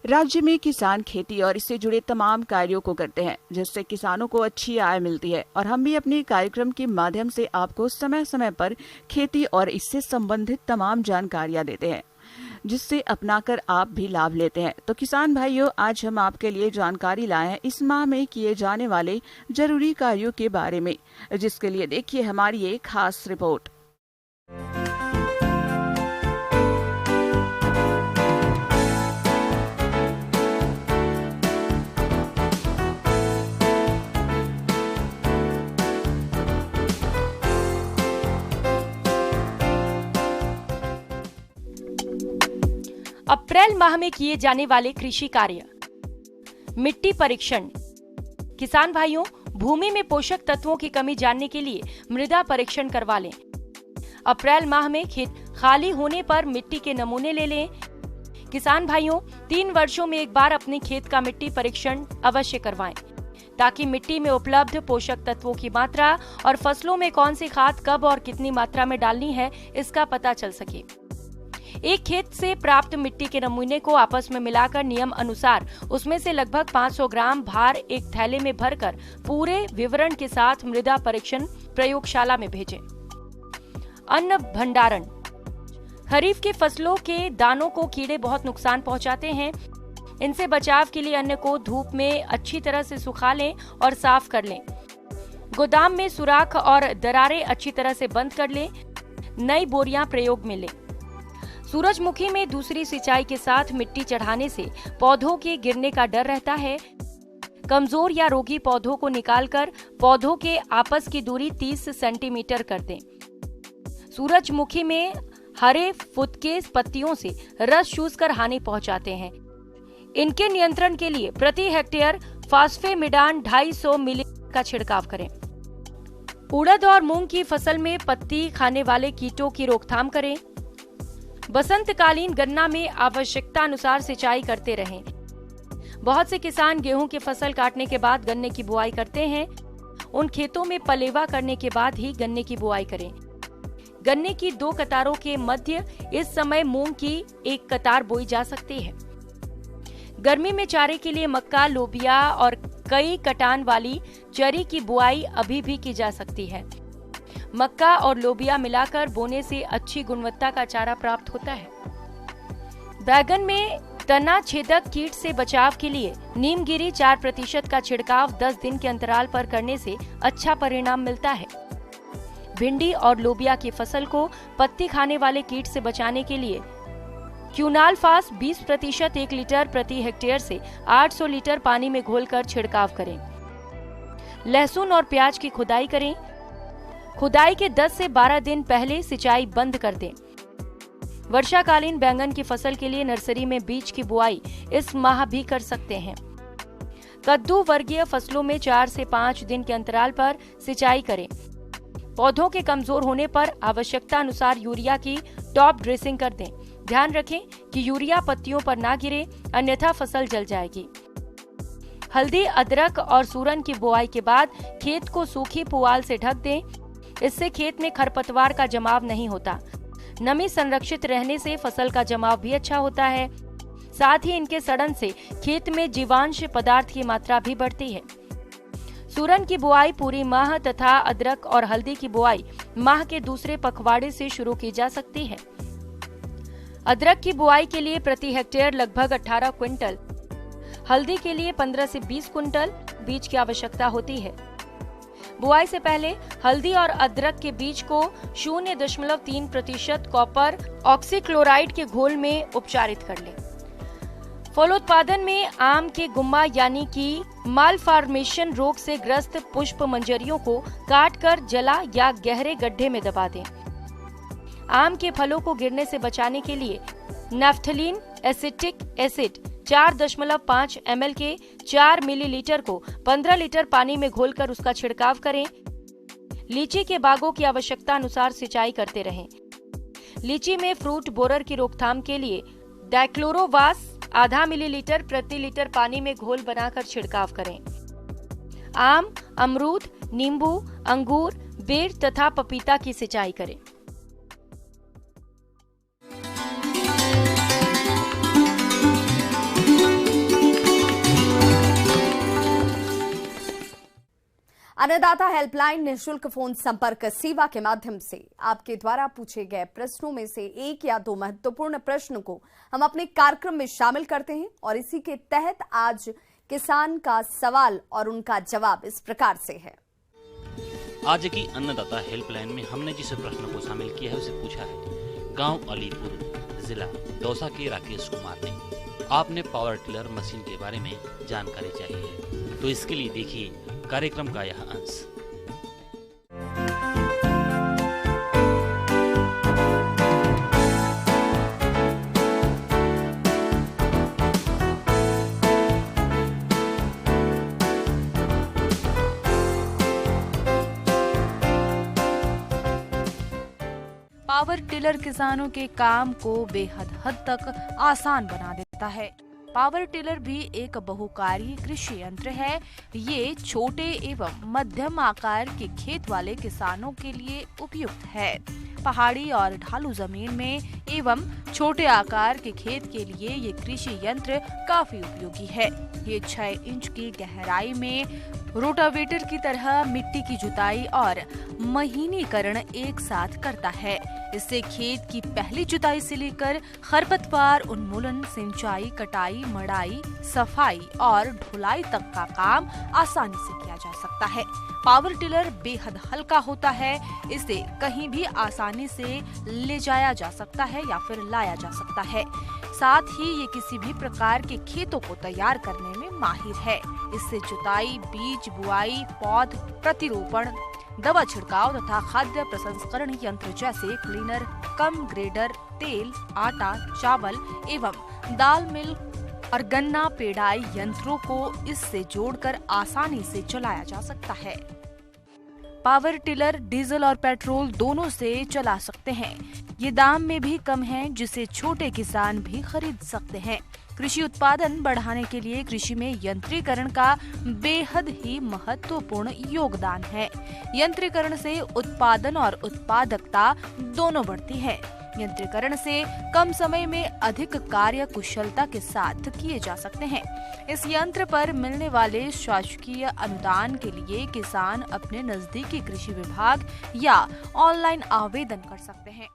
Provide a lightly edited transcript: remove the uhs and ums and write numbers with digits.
राज्य में किसान खेती और इससे जुड़े तमाम कार्यों को करते हैं, जिससे किसानों को अच्छी आय मिलती है। और हम भी अपने कार्यक्रम के माध्यम से आपको समय समय पर खेती और इससे संबंधित तमाम जानकारियां देते हैं, जिससे अपनाकर आप भी लाभ लेते हैं। तो किसान भाइयों, आज हम आपके लिए जानकारी लाए हैं इस माह में किए जाने वाले जरूरी कार्यों के बारे में, जिसके लिए देखिए हमारी एक खास रिपोर्ट। अप्रैल माह में किए जाने वाले कृषि कार्य। मिट्टी परीक्षण। किसान भाइयों, भूमि में पोषक तत्वों की कमी जानने के लिए मृदा परीक्षण करवा लें। अप्रैल माह में खेत खाली होने पर मिट्टी के नमूने ले लें। किसान भाइयों, 3 वर्षों में एक बार अपने खेत का मिट्टी परीक्षण अवश्य करवाएं, ताकि मिट्टी में उपलब्ध पोषक तत्वों की मात्रा और फसलों में कौन सी खाद कब और कितनी मात्रा में डालनी है, इसका पता चल सके। एक खेत से प्राप्त मिट्टी के नमूने को आपस में मिलाकर नियम अनुसार उसमें से लगभग 500 ग्राम भार एक थैले में भरकर पूरे विवरण के साथ मृदा परीक्षण प्रयोगशाला में भेजें। अन्न भंडारण। खरीफ के फसलों के दानों को कीड़े बहुत नुकसान पहुंचाते हैं। इनसे बचाव के लिए अन्न को धूप में अच्छी तरह से सुखा लें और साफ कर लें। गोदाम में सुराख और दरारें अच्छी तरह से बंद कर लें। नई बोरियां प्रयोग में लें। सूरजमुखी में दूसरी सिंचाई के साथ मिट्टी चढ़ाने से पौधों के गिरने का डर रहता है। कमजोर या रोगी पौधों को निकालकर पौधों के आपस की दूरी 30 सेंटीमीटर कर दें। सूरजमुखी में हरे फुदके पत्तियों से रस चूसकर हानि पहुंचाते हैं। इनके नियंत्रण के लिए प्रति हेक्टेयर फास्फेमिडान 250 मिली का छिड़काव करें। उड़द और मूंग की फसल में पत्ती खाने वाले कीटों की रोकथाम करें। बसंतकालीन गन्ना में आवश्यकता अनुसार सिंचाई करते रहें। बहुत से किसान गेहूं की फसल काटने के बाद गन्ने की बुआई करते हैं। उन खेतों में पलेवा करने के बाद ही गन्ने की बुआई करें। गन्ने की 2 कतारों के मध्य इस समय मूंग की 1 कतार बोई जा सकती है। गर्मी में चारे के लिए मक्का, लोबिया और कई कटान वाली चरी की बुआई अभी भी की जा सकती है। मक्का और लोबिया मिलाकर बोने से अच्छी गुणवत्ता का चारा प्राप्त होता है। बैगन में तना छेदक कीट से बचाव के लिए नीमगिरी 4% का छिड़काव 10 दिन के अंतराल पर करने से अच्छा परिणाम मिलता है। भिंडी और लोबिया की फसल को पत्ती खाने वाले कीट से बचाने के लिए क्यूनालफास 20% 1 लीटर प्रति हेक्टेयर से 800 लीटर पानी में घोलकर छिड़काव करें। लहसुन और प्याज की खुदाई करें। खुदाई के 10 से 12 दिन पहले सिंचाई बंद कर दें। वर्षाकालीन बैंगन की फसल के लिए नर्सरी में बीज की बुआई इस माह भी कर सकते हैं। कद्दू वर्गीय फसलों में 4 से 5 दिन के अंतराल पर सिंचाई करें। पौधों के कमजोर होने पर आवश्यकता अनुसार यूरिया की टॉप ड्रेसिंग कर दें। ध्यान रखें कि यूरिया पत्तियों पर ना गिरे, अन्यथा फसल जल जाएगी। हल्दी, अदरक और सूरन की बुआई के बाद खेत को सूखी पुआल से ढक दें। इससे खेत में खरपतवार का जमाव नहीं होता। नमी संरक्षित रहने से फसल का जमाव भी अच्छा होता है। साथ ही इनके सड़न से खेत में जीवांश पदार्थ की मात्रा भी बढ़ती है। सूरन की बुआई पूरी माह तथा अदरक और हल्दी की बुआई माह के दूसरे पखवाड़े से शुरू की जा सकती है। अदरक की बुआई के लिए प्रति हेक्टेयर लगभग 18 क्विंटल, हल्दी के लिए 15 से 20 क्विंटल बीज की आवश्यकता होती है। बुआई से पहले हल्दी और अदरक के बीज को 0.3% कॉपर ऑक्सीक्लोराइड के घोल में उपचारित कर लें। फलोत्पादन में आम के गुम्मा यानी कि मालफॉर्मेशन रोग से ग्रस्त पुष्प मंजरियों को काटकर जला या गहरे गड्ढे में दबा दें। आम के फलों को गिरने से बचाने के लिए नैफ्थलीन एसिटिक एसिड 4.5 ml के 4 मिलीलीटर को 15 लीटर पानी में घोलकर उसका छिड़काव करें। लीची के बागों की आवश्यकता अनुसार सिंचाई करते रहें। लीची में फ्रूट बोरर की रोकथाम के लिए डाइक्लोरोवास आधा मिलीलीटर प्रति लीटर पानी में घोल बनाकर छिड़काव करें। आम, अमरूद, नींबू, अंगूर, बेर तथा पपीता की सिंचाई करें। अन्नदाता हेल्पलाइन निःशुल्क फोन संपर्क सेवा के माध्यम से आपके द्वारा पूछे गए प्रश्नों में से एक या दो महत्वपूर्ण प्रश्न को हम अपने कार्यक्रम में शामिल करते हैं और इसी के तहत आज किसान का सवाल और उनका जवाब इस प्रकार से है। आज की अन्नदाता हेल्पलाइन में हमने जिस प्रश्न को शामिल किया है उसे पूछा है गांव अलीपुर जिला दौसा के राकेश कुमार ने। आपने पावर टिलर मशीन के बारे में जानकारी चाहिए, तो इसके लिए देखिए कार्यक्रम का यह अंश। पावर टिलर किसानों के काम को बेहद हद तक आसान बना देता है। पावर टिलर भी एक बहुकार्यी कृषि यंत्र है। ये छोटे एवं मध्यम आकार के खेत वाले किसानों के लिए उपयुक्त है। पहाड़ी और ढालू जमीन में एवं छोटे आकार के खेत के लिए ये कृषि यंत्र काफी उपयोगी है। ये 6 इंच की गहराई में रोटावेटर की तरह मिट्टी की जुताई और महीनीकरण एक साथ करता है। इससे खेत की पहली जुताई से लेकर खरपतवार उन्मूलन, सिंचाई, कटाई, मड़ाई, सफाई और ढुलाई तक का काम आसानी से किया जा सकता है। पावर टिलर बेहद हल्का होता है। इसे कहीं भी आसानी से ले जाया जा सकता है या फिर लाया जा सकता है। साथ ही ये किसी भी प्रकार के खेतों को तैयार करने में माहिर है। इससे जुताई, बीज बुआई, पौध प्रतिरोपण, दवा छिड़काव तथा खाद्य प्रसंस्करण यंत्र जैसे क्लीनर, कम ग्रेडर, तेल, आटा, चावल एवं दाल मिल और गन्ना पेड़ाई यंत्रों को इससे जोड़कर आसानी से चलाया जा सकता है। पावर टिलर डीजल और पेट्रोल दोनों से चला सकते हैं। ये दाम में भी कम है, जिसे छोटे किसान भी खरीद सकते हैं। कृषि उत्पादन बढ़ाने के लिए कृषि में यंत्रीकरण का बेहद ही महत्वपूर्ण योगदान है। यंत्रीकरण से उत्पादन और उत्पादकता दोनों बढ़ती है। यंत्रीकरण से कम समय में अधिक कार्य कुशलता के साथ किए जा सकते हैं। इस यंत्र पर मिलने वाले शासकीय अनुदान के लिए किसान अपने नजदीकी कृषि विभाग या ऑनलाइन आवेदन कर सकते हैं।